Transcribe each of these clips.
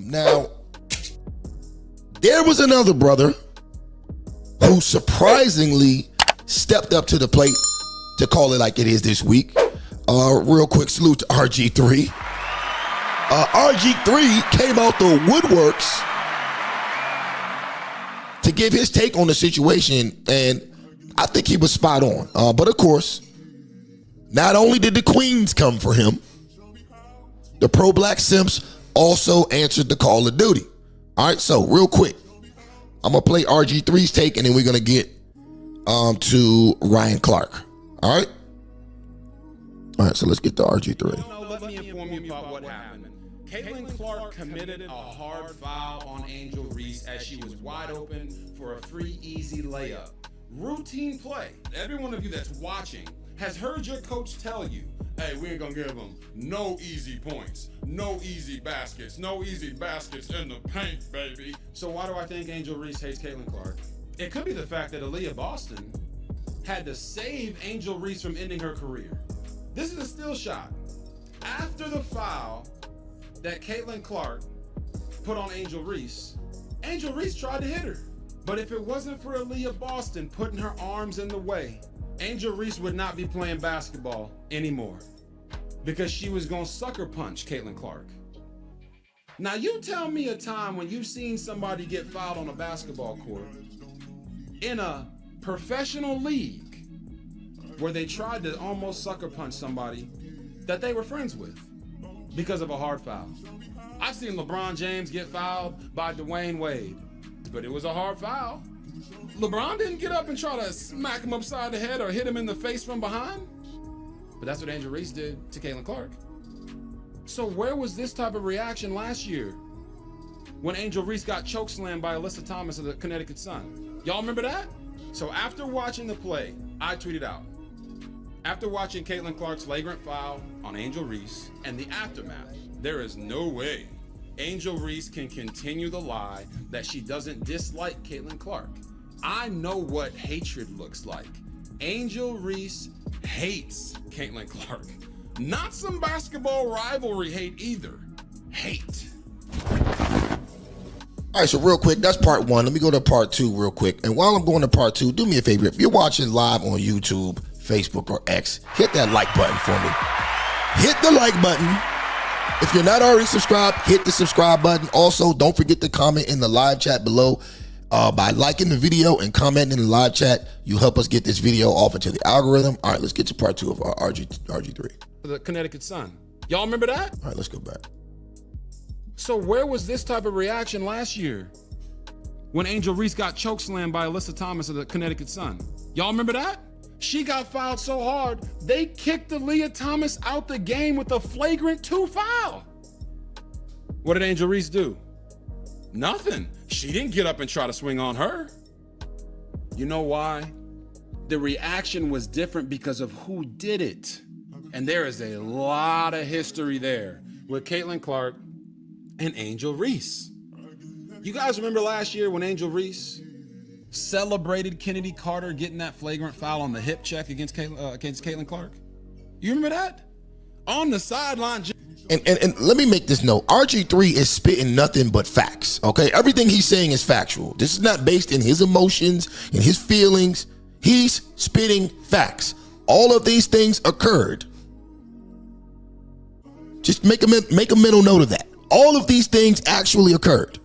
Now, there was another brother who surprisingly stepped up to the plate to call it like it is this week. Real quick salute to RG3. RG3 came out the woodworks to give his take on the situation, and I think he was spot on. But of course, not only did the queens come for him, the pro-black simps also answered the call of duty. All right, so real quick, I'm gonna play RG3's take, and then we're gonna get to Ryan Clark. All right, so let's get to RG3. Let me inform you about what happened. Caitlin Clark committed a hard foul on Angel Reese as she was wide open for a free, easy layup. Routine play. Every one of you that's watching has heard your coach tell you, hey, we ain't gonna give them no easy points, no easy baskets in the paint, baby. So why do I think Angel Reese hates Caitlin Clark? It could be the fact that Aaliyah Boston had to save Angel Reese from ending her career. This is a still shot. After the foul that Caitlin Clark put on Angel Reese tried to hit her. But if it wasn't for Aaliyah Boston putting her arms in the way, Angel Reese would not be playing basketball anymore because she was gonna sucker punch Caitlin Clark. Now you tell me a time when you've seen somebody get fouled on a basketball court in a professional league where they tried to almost sucker punch somebody that they were friends with because of a hard foul. I've seen LeBron James get fouled by Dwayne Wade, but it was a hard foul. LeBron didn't get up and try to smack him upside the head or hit him in the face from behind. But that's what Angel Reese did to Caitlin Clark. So where was this type of reaction last year when Angel Reese got chokeslammed by Alyssa Thomas of the Connecticut Sun? Y'all remember that? So after watching the play, I tweeted out, after watching Caitlin Clark's flagrant foul on Angel Reese and the aftermath, there is no way Angel Reese can continue the lie that she doesn't dislike Caitlin Clark. I know what hatred looks like. Angel Reese hates Caitlin Clark. Not some basketball rivalry hate either. Hate. All right, so real quick, that's part one. Let me go to part two real quick. And while I'm going to part two, do me a favor. If you're watching live on YouTube, Facebook, or X, hit that like button for me. Hit the like button. If you're not already subscribed, hit the subscribe button. Also, don't forget to comment in the live chat below. By liking the video and commenting in the live chat, you help us get this video off into the algorithm. All right, let's get to part two of RG3. The Connecticut Sun. Y'all remember that? All right, let's go back. So where was this type of reaction last year when Angel Reese got chokeslammed by Alyssa Thomas of the Connecticut Sun? Y'all remember that? She got fouled so hard, they kicked Aaliyah Thomas out the game with a flagrant 2 foul. What did Angel Reese do? Nothing. She didn't get up and try to swing on her. You know why? The reaction was different because of who did it. And there is a lot of history there with Caitlin Clark and Angel Reese. You guys remember last year when Angel Reese celebrated Kennedy Carter getting that flagrant foul on the hip check against Caitlin Clark? You remember that? On the sideline. And let me make this note. RG3 is spitting nothing but facts, okay? Everything he's saying is factual. This is not based in his emotions and his feelings. He's spitting facts. All of these things occurred. Just make a mental note of that. All of these things actually occurred.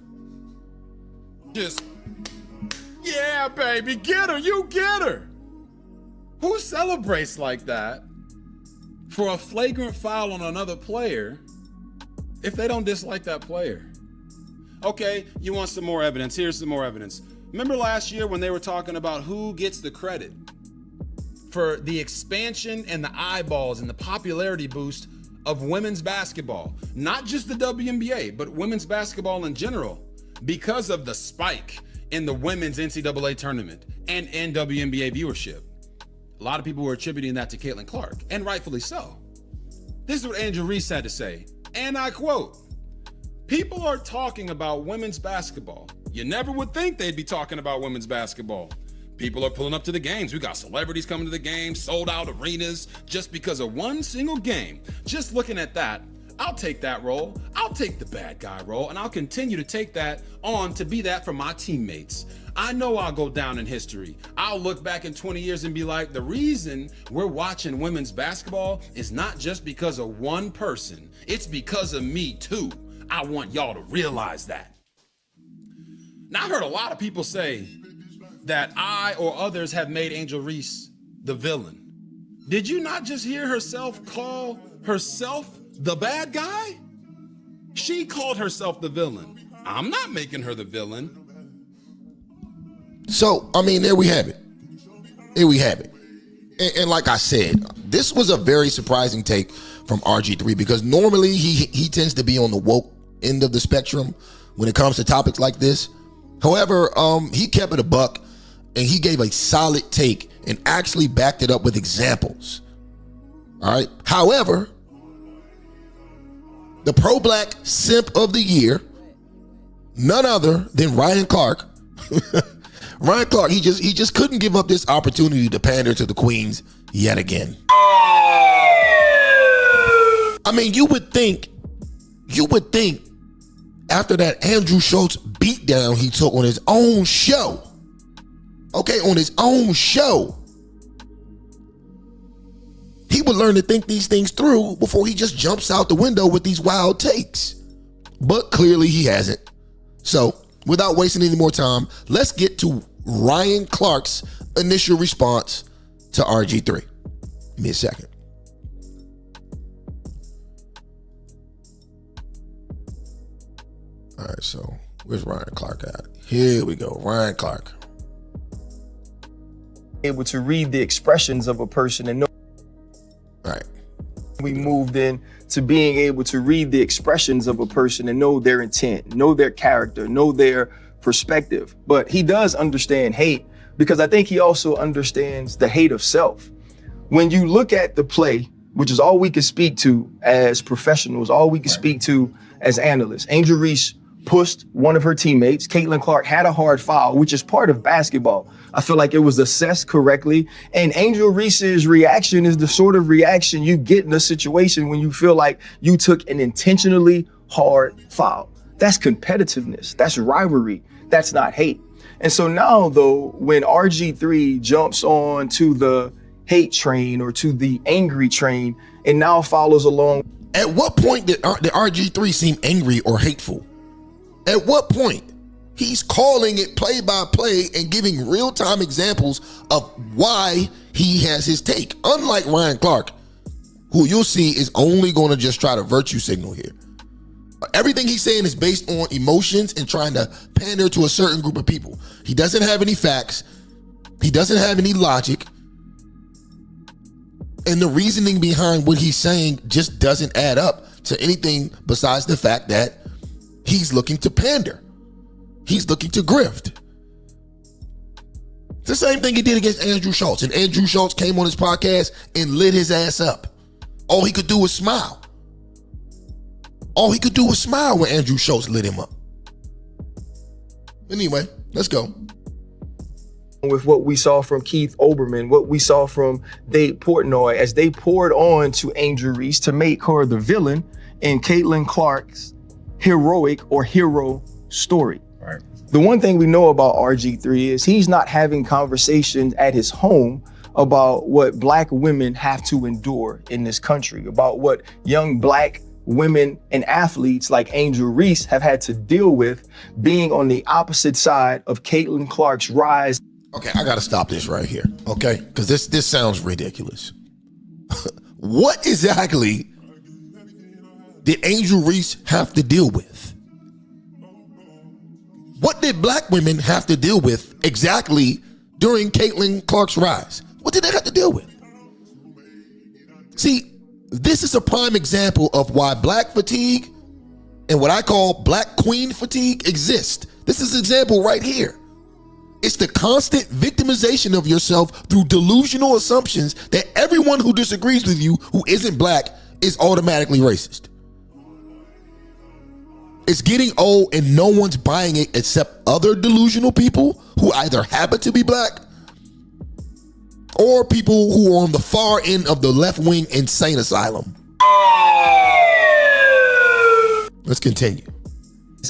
Just, yeah, baby, get her, you get her. Who celebrates like that for a flagrant foul on another player if they don't dislike that player? Okay, you want some more evidence? Here's some more evidence. Remember last year when they were talking about who gets the credit for the expansion and the eyeballs and the popularity boost of women's basketball? Not just the WNBA, but women's basketball in general, because of the spike in the women's NCAA tournament and WNBA viewership. A lot of people were attributing that to Caitlin Clark, and rightfully so. This is what Angel Reese had to say, and I quote, "People are talking about women's basketball. You never would think they'd be talking about women's basketball. People are pulling up to the games. We got celebrities coming to the games, sold out arenas just because of one single game. Just looking at that, I'll take that role. I'll take the bad guy role, and I'll continue to take that on to be that for my teammates. I know I'll go down in history. I'll look back in 20 years and be like, the reason we're watching women's basketball is not just because of one person. It's because of me too. I want y'all to realize that. Now, I heard a lot of people say that I or others have made Angel Reese the villain. Did you not just hear herself call herself the bad guy? She called herself the villain. I'm not making her the villain. So, I mean, there we have it. There we have it. And like I said, this was a very surprising take from RG3 because normally he tends to be on the woke end of the spectrum when it comes to topics like this. However, he kept it a buck and he gave a solid take and actually backed it up with examples. All right. However, the pro-black simp of the year, none other than Ryan Clark. Ryan Clark, he just couldn't give up this opportunity to pander to the queens yet again. I mean, you would think after that Andrew Schultz beatdown he took on his own show, he would learn to think these things through before he just jumps out the window with these wild takes. But clearly he hasn't. So, without wasting any more time, let's get to Ryan Clark's initial response to RG3. Give me a second. All right, so where's Ryan Clark at? Here we go, Ryan Clark. Able to read the expressions of a person and know. Right. We moved in to being able to read the expressions of a person and know their intent, know their character, know their perspective. But he does understand hate because I think he also understands the hate of self. When you look at the play, which is all we can speak to as professionals, all we can speak to as analysts, Angel Reese pushed one of her teammates. Caitlin Clark had a hard foul, which is part of basketball. I feel like it was assessed correctly. And Angel Reese's reaction is the sort of reaction you get in a situation when you feel like you took an intentionally hard foul. That's competitiveness. That's rivalry. That's not hate. And so now, though, when RG3 jumps on to the hate train or to the angry train and now follows along. At what point did RG3 seem angry or hateful? At what point? He's calling it play by play and giving real-time examples of why he has his take. Unlike Ryan Clark, who you'll see is only going to just try to virtue signal here. Everything he's saying is based on emotions and trying to pander to a certain group of people. He doesn't have any facts. He doesn't have any logic. And the reasoning behind what he's saying just doesn't add up to anything besides the fact that he's looking to pander. He's looking to grift. It's the same thing he did against Andrew Schultz. And Andrew Schultz came on his podcast and lit his ass up. All he could do was smile. All he could do was smile when Andrew Schultz lit him up. Anyway, let's go. With what we saw from Keith Olbermann, what we saw from Dave Portnoy, as they poured on to Angel Reese to make her the villain in Caitlin Clark's heroic or hero story. Right. The one thing we know about RG3 is he's not having conversations at his home about what Black women have to endure in this country, about what young Black women and athletes like Angel Reese have had to deal with being on the opposite side of Caitlin Clark's rise. Okay, I gotta stop this right here, okay? Because this sounds ridiculous. What exactly did Angel Reese have to deal with? What did Black women have to deal with exactly during Caitlin Clark's rise? What did they have to deal with? See, this is a prime example of why Black fatigue and what I call Black queen fatigue exist. This is an example right here. It's the constant victimization of yourself through delusional assumptions that everyone who disagrees with you who isn't Black is automatically racist. It's getting old and no one's buying it except other delusional people who either happen to be Black or people who are on the far end of the left-wing insane asylum. Let's continue.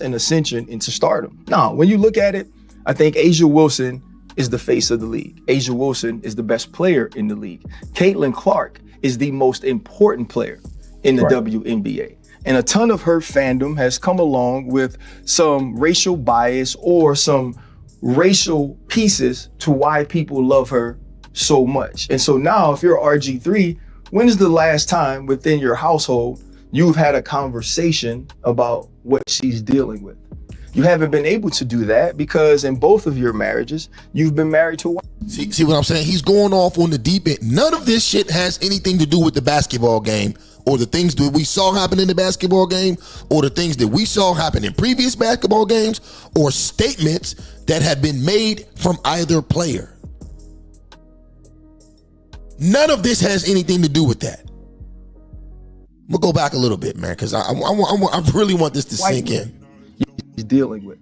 An ascension into stardom. Now, when you look at it, I think A'ja Wilson is the face of the league. A'ja Wilson is the best player in the league. Caitlin Clark is the most important player in the WNBA. And a ton of her fandom has come along with some racial bias or some racial pieces to why people love her so much. And so now, if you're RG3, when is the last time within your household you've had a conversation about what she's dealing with? You haven't been able to do that because in both of your marriages, you've been married to a white. See what I'm saying? He's going off on the deep end. None of this shit has anything to do with the basketball game or the things that we saw happen in the basketball game or the things that we saw happen in previous basketball games or statements that have been made from either player. None of this has anything to do with that. I'm gonna go back a little bit, man, because I really want this to sink in. You're dealing with.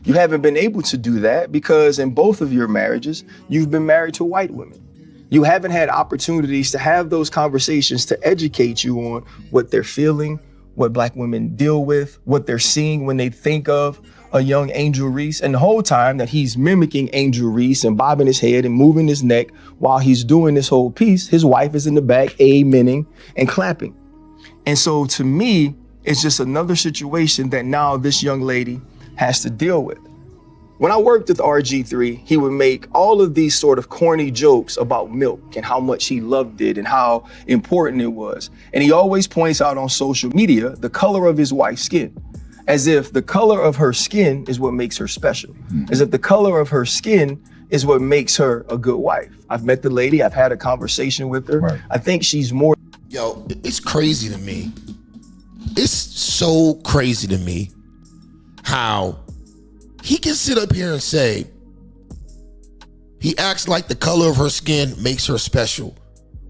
You haven't been able to do that because in both of your marriages, you've been married to white women. You haven't had opportunities to have those conversations to educate you on what they're feeling, what Black women deal with, what they're seeing when they think of a young Angel Reese. And the whole time that he's mimicking Angel Reese and bobbing his head and moving his neck while he's doing this whole piece, his wife is in the back amening and clapping. And so to me, it's just another situation that now this young lady has to deal with. When I worked with RG3, he would make all of these sort of corny jokes about milk and how much he loved it and how important it was. And he always points out on social media the color of his wife's skin, as if the color of her skin is what makes her special, as if the color of her skin is what makes her a good wife. I've met the lady, I've had a conversation with her. Right. I think she's more. Yo, it's crazy to me. It's so crazy to me how he can sit up here and say he acts like the color of her skin makes her special,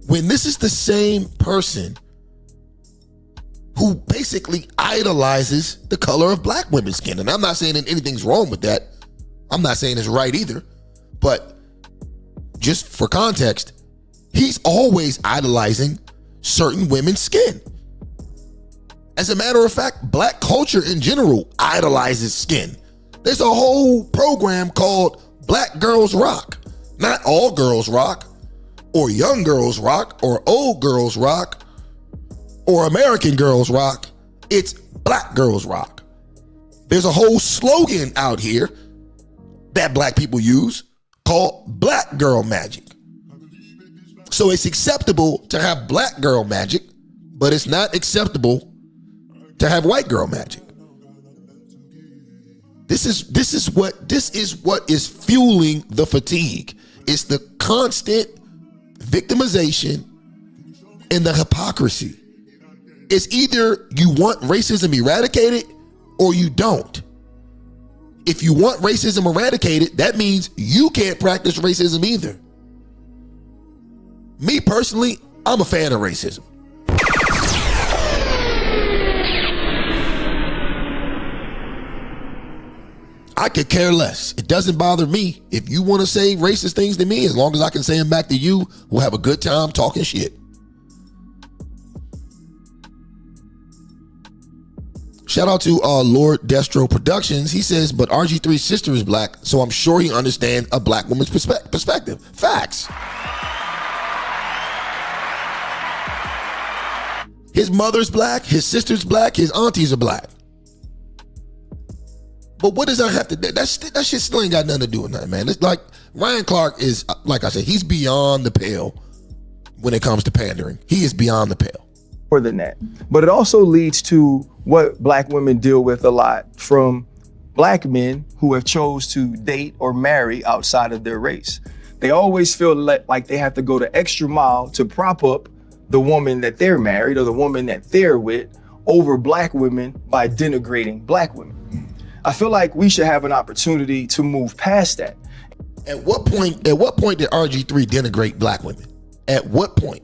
when this is the same person who basically idolizes the color of Black women's skin. And I'm not saying that anything's wrong with that. I'm not saying it's right either. But just for context, he's always idolizing certain women's skin. As a matter of fact, Black culture in general idolizes skin. There's a whole program called Black Girls Rock. Not all girls rock, or young girls rock, or old girls rock, or American girls rock. It's Black Girls Rock. There's a whole slogan out here that Black people use called Black Girl Magic. So it's acceptable to have Black girl magic, but it's not acceptable to have white girl magic. This is what is fueling the fatigue. It's the constant victimization and the hypocrisy. It's either you want racism eradicated or you don't. If you want racism eradicated, that means you can't practice racism either. Me personally, I'm a fan of racism. I could care less. It doesn't bother me. If you want to say racist things to me, as long as I can say them back to you, we'll have a good time talking shit. Shout out to Lord Destro Productions. He says, but RG3's sister is Black, so I'm sure he understands a Black woman's perspective. Facts. His mother's Black, his sister's Black, his aunties are Black. But what does that have to do? That shit still ain't got nothing to do with nothing, man. It's like Ryan Clark is, like I said, he's beyond the pale when it comes to pandering. He is beyond the pale. More than that. But it also leads to what Black women deal with a lot from Black men who have chose to date or marry outside of their race. They always feel like they have to go the extra mile to prop up the woman that they're married or the woman that they're with over Black women by denigrating Black women. I feel like we should have an opportunity to move past that. At what point did RG3 denigrate Black women? At what point?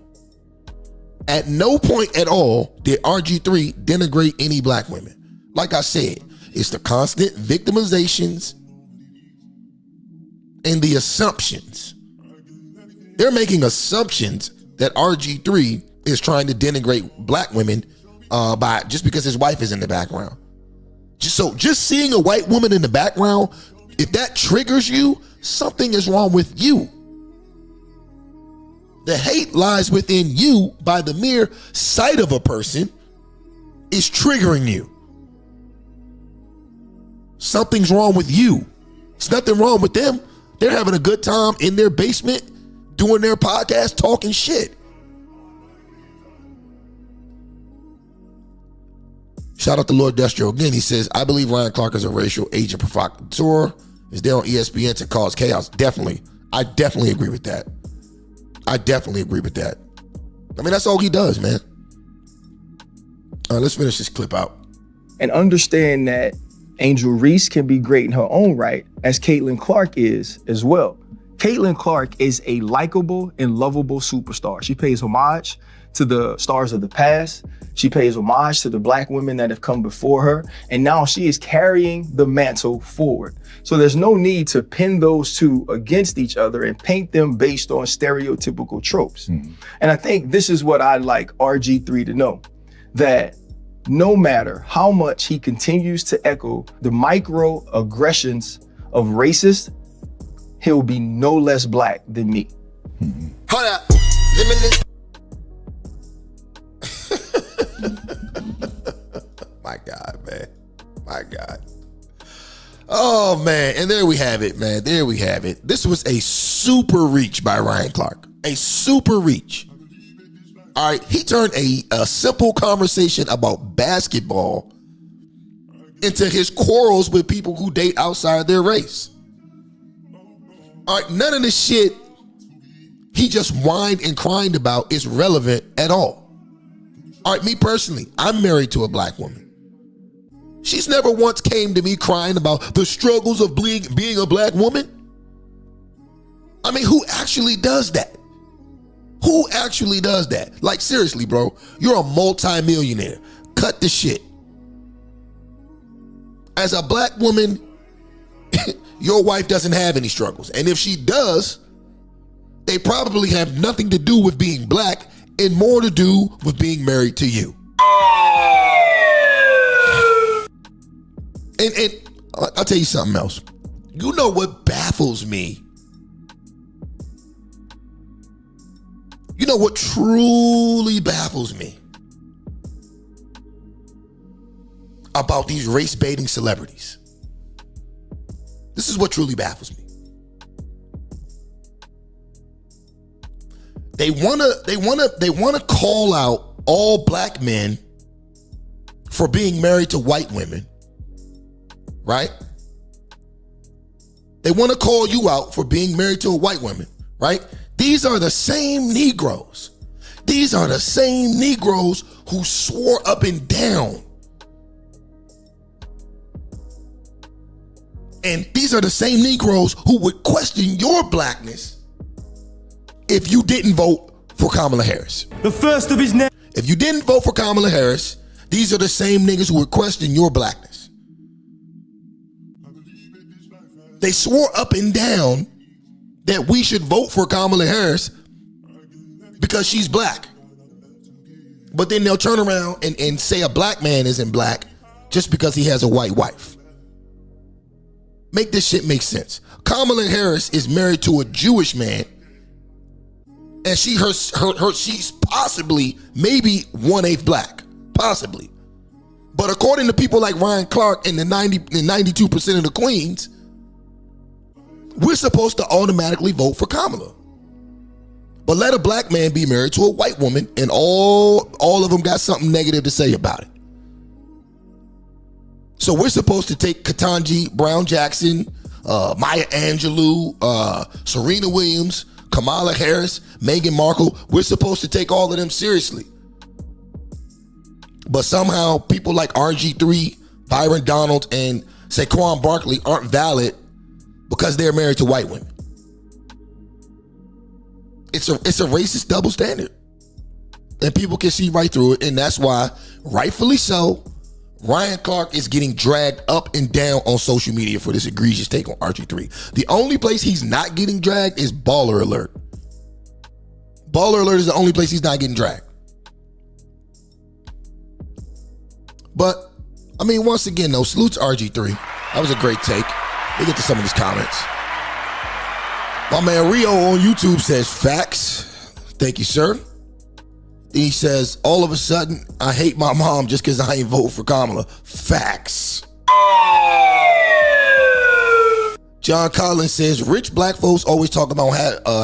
At no point at all did RG3 denigrate any Black women. Like I said, it's the constant victimizations and the assumptions. They're making assumptions that RG3 is trying to denigrate Black women by just because his wife is in the background. So just seeing a white woman in the background, if that triggers you, something is wrong with you. The hate lies within you by the mere sight of a person is triggering you. Something's wrong with you. There's nothing wrong with them. They're having a good time in their basement, doing their podcast, talking shit. Shout out to Lord Destro again. He says, I believe Ryan Clark is a racial agent provocateur. Is there on ESPN to cause chaos? Definitely. I definitely agree with that. I mean, that's all he does, man. All right, let's finish this clip out. And understand that Angel Reese can be great in her own right, as Caitlin Clark is as well. Caitlin Clark is a likable and lovable superstar. She pays homage to the stars of the past. She pays homage to the Black women that have come before her. And now she is carrying the mantle forward. So there's no need to pin those two against each other and paint them based on stereotypical tropes. And I think this is what I'd like RG3 to know, that no matter how much he continues to echo the microaggressions of racists, he'll be no less Black than me. Hold up. My God, man. My God. Oh, man. And there we have it, man. There we have it. This was a super reach by Ryan Clark. A super reach. All right. He turned a simple conversation about basketball into his quarrels with people who date outside their race. All right. None of this shit he just whined and crined about is relevant at all. All right. Me personally, I'm married to a Black woman. She's never once came to me crying about the struggles of being a Black woman. I mean, who actually does that? Who actually does that? Like, seriously, bro, you're a multi-millionaire. Cut the shit. As a Black woman, your wife doesn't have any struggles. And if she does, they probably have nothing to do with being Black and more to do with being married to you. And I'll tell you something else. You know what baffles me? You know what truly baffles me about these race-baiting celebrities? This is what truly baffles me. They wanna call out all Black men for being married to white women. Right? They want to call you out for being married to a white woman, right? These are the same Negroes. These are the same Negroes who swore up and down. And these are the same Negroes who would question your Blackness if you didn't vote for Kamala Harris. The first of his name. If you didn't vote for Kamala Harris, these are the same niggas who would question your Blackness. They swore up and down that we should vote for Kamala Harris because she's Black. But then they'll turn around and say a Black man isn't Black just because he has a white wife. Make this shit make sense. Kamala Harris is married to a Jewish man, and she's possibly maybe 1/8 Black, possibly. But according to people like Ryan Clark and the 92% of the Queens, we're supposed to automatically vote for Kamala. But let a Black man be married to a white woman and all of them got something negative to say about it. So we're supposed to take Ketanji Brown Jackson, Maya Angelou, Serena Williams, Kamala Harris, Meghan Markle. We're supposed to take all of them seriously. But somehow people like RG3, Byron Donald, and Saquon Barkley aren't valid because they're married to white women. It's a racist double standard. And people can see right through it. And that's why, rightfully so, Ryan Clark is getting dragged up and down on social media for this egregious take on RG3. The only place he's not getting dragged is Baller Alert. Baller Alert is the only place he's not getting dragged. But I mean, once again, though, salute to RG3. That was a great take. We'll get to some of these comments. My man Rio on YouTube says, facts. Thank you, sir. He says, all of a sudden, I hate my mom just because I ain't vote for Kamala. Facts. John Collins says, rich black folks always talk about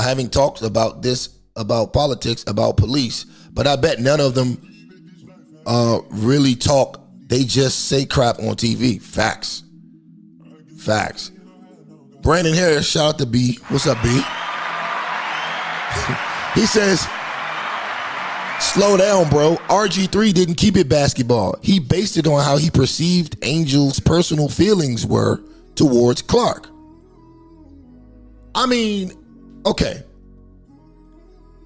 having talks about this, about politics, about police, but I bet none of them really talk. They just say crap on TV. Facts. Facts. Brandon Harris, shout out to B. What's up, B? He says, slow down, bro. RG3 didn't keep it basketball. He based it on how he perceived Angel's personal feelings were towards Clark. I mean, okay.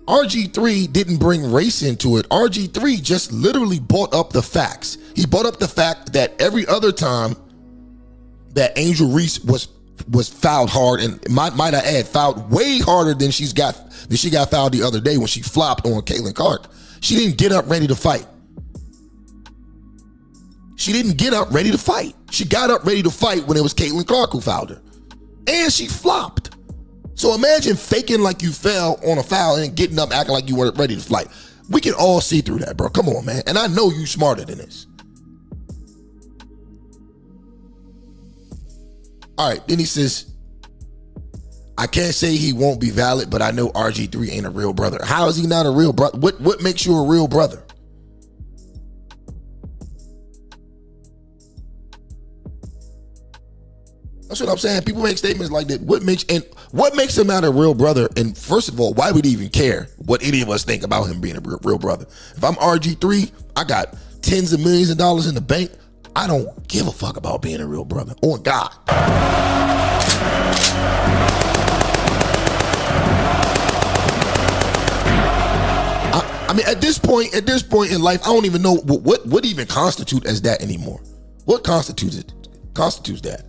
RG3 didn't bring race into it. RG3 just literally brought up the facts. He brought up the fact that every other time that Angel Reese was fouled hard, and might I add, fouled way harder than she got fouled the other day when she flopped on Caitlin Clark. She didn't get up ready to fight. She didn't get up ready to fight. She got up ready to fight when it was Caitlin Clark who fouled her. And she flopped. So imagine faking like you fell on a foul and getting up acting like you weren't ready to fight. We can all see through that, bro. Come on, man. And I know you smarter than this. All right, then he says, I can't say he won't be valid, but I know RG3 ain't a real brother. How is he not a real brother? What makes you a real brother? That's what I'm saying. People make statements like that. What makes him not a real brother? And first of all, why would he even care what any of us think about him being a real brother? If I'm RG3, I got tens of millions of dollars in the bank. I don't give a fuck about being a real brother. On God. I mean, at this point in life, I don't even know what even constitutes as that anymore. What constitutes it? Constitutes that?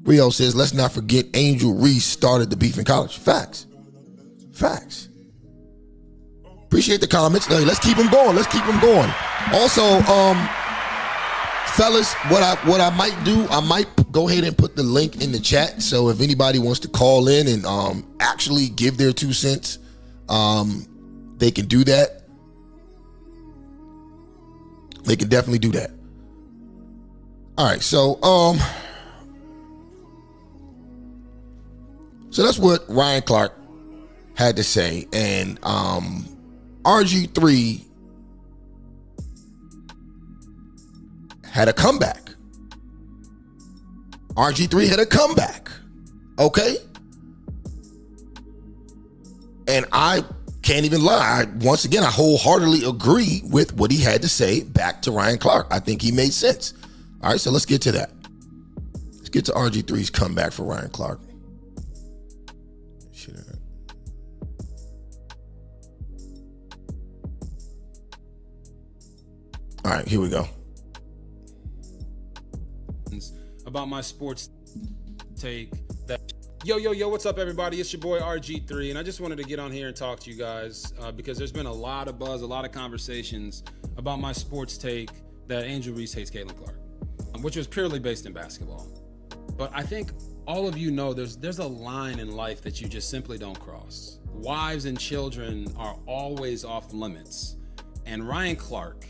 Rio says, let's not forget Angel Reese started the beef in college. Facts. Facts. Appreciate the comments. Let's keep them going. Let's keep them going. Also, fellas, what I might do, I might go ahead and put the link in the chat. So if anybody wants to call in and actually give their 2 cents, they can do that. They can definitely do that. All right, so that's what Ryan Clark had to say, and RG3 had a comeback. RG3 had a comeback, okay? And I can't even lie. Once again, I wholeheartedly agree with what he had to say back to Ryan Clark. I think he made sense. All right, so let's get to that. Let's get to RG3's comeback for Ryan Clark. All right, here we go. About my sports take. Yo, what's up, everybody? It's your boy RG3, and I just wanted to get on here and talk to you guys because there's been a lot of buzz, a lot of conversations about my sports take that Angel Reese hates Caitlin Clark, which was purely based in basketball. But I think all of you know there's a line in life that you just simply don't cross. Wives and children are always off limits, and Ryan Clark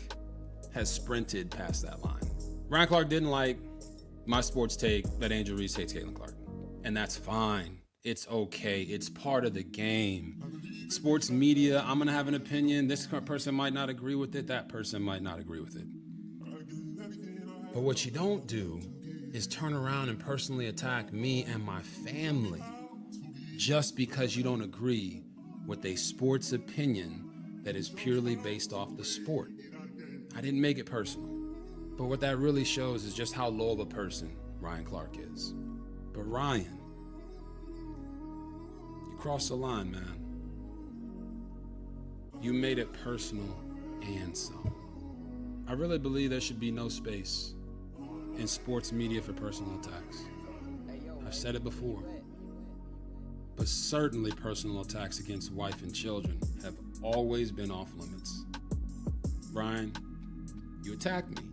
has sprinted past that line. Ryan Clark didn't like my sports take that Angel Reese hates Caitlin Clark. And that's fine. It's okay. It's part of the game. Sports media, I'm gonna have an opinion. This person might not agree with it. That person might not agree with it. But what you don't do is turn around and personally attack me and my family just because you don't agree with a sports opinion that is purely based off the sport. I didn't make it personal. But what that really shows is just how low of a person Ryan Clark is. But Ryan, you crossed the line, man. You made it personal and some. I really believe there should be no space in sports media for personal attacks. I've said it before. but certainly personal attacks against wife and children have always been off limits. Brian, you attacked me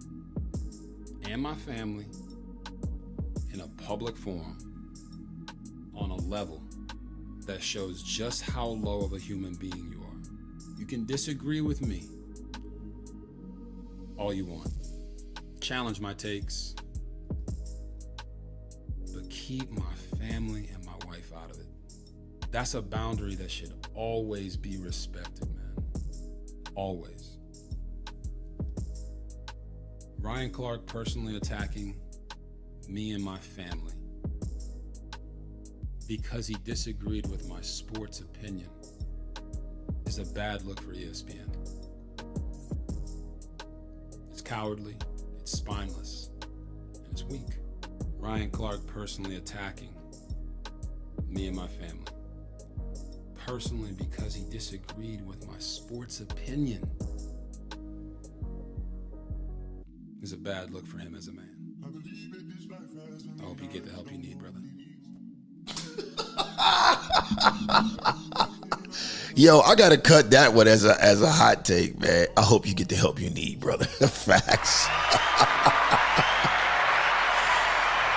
and my family in a public forum on a level that shows just how low of a human being you are. You can disagree with me all you want. Challenge my takes, but keep my family and my wife out of it. That's a boundary that should always be respected, man. Always. Ryan Clark personally attacking me and my family because he disagreed with my sports opinion is a bad look for ESPN. It's cowardly, it's spineless, and it's weak. Ryan Clark personally attacking me and my family. Personally because he disagreed with my sports opinion is a bad look for him as a man. I hope you get the help you need, brother. Yo, I gotta cut that one as a hot take, man. I hope you get the help you need, brother. Facts.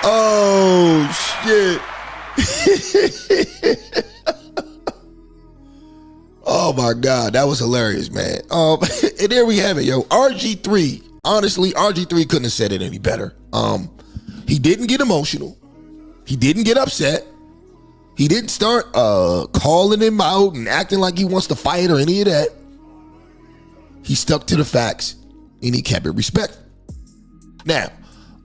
Oh shit. Oh my God, that was hilarious, man. And there we have it, yo. RG3. Honestly, RG3 couldn't have said it any better. He didn't get emotional. He didn't get upset. He didn't start calling him out and acting like he wants to fight or any of that. He stuck to the facts and he kept it respectful. Now,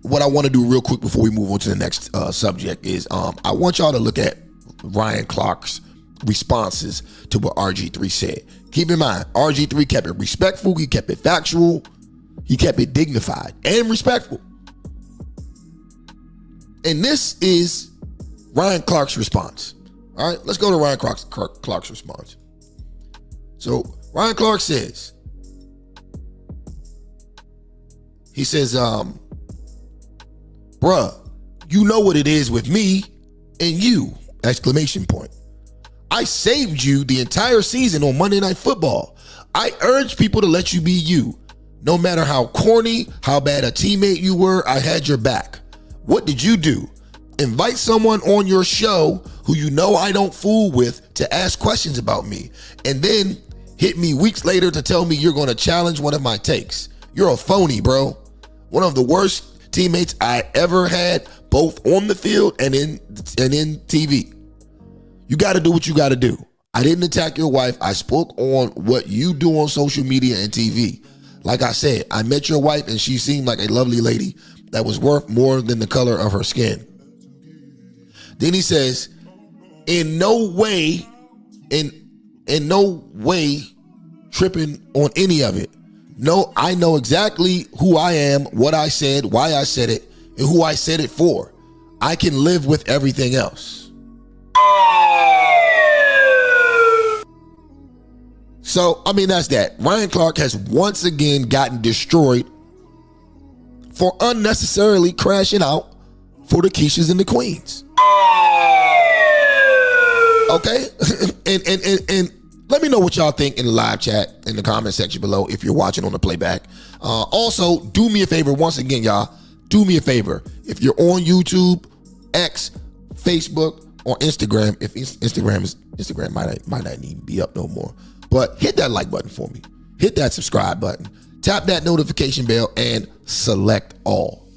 what I want to do real quick before we move on to the next subject is I want y'all to look at Ryan Clark's responses to what RG3 said. Keep in mind, RG3 kept it respectful. He kept it factual. He kept it dignified and respectful. And this is Ryan Clark's response. All right, let's go to Ryan Clark's response. So Ryan Clark says, he says, bruh, you know what it is with me and you, exclamation point. I saved you the entire season on Monday Night Football. I urge people to let you be you. No matter how corny, how bad a teammate you were, I had your back. What did you do? Invite someone on your show who you know I don't fool with to ask questions about me, and then hit me weeks later to tell me you're going to challenge one of my takes. You're a phony, bro. One of the worst teammates I ever had, both on the field and in TV. You got to do what you got to do. I didn't attack your wife. I spoke on what you do on social media and TV. Like I said, I met your wife and she seemed like a lovely lady that was worth more than the color of her skin. Then he says, in no way tripping on any of it. No, I know exactly who I am, what I said, why I said it, and who I said it for. I can live with everything else. So, I mean, that's that. Ryan Clark has once again gotten destroyed for unnecessarily crashing out for the Keishas and the Queens. Okay? and let me know what y'all think in the live chat in the comment section below if you're watching on the playback. Also, do me a favor once again, y'all. Do me a favor. If you're on YouTube, X, Facebook, or Instagram, if Instagram might not even be up no more. But hit that like button for me. Hit that subscribe button. Tap that notification bell and select all.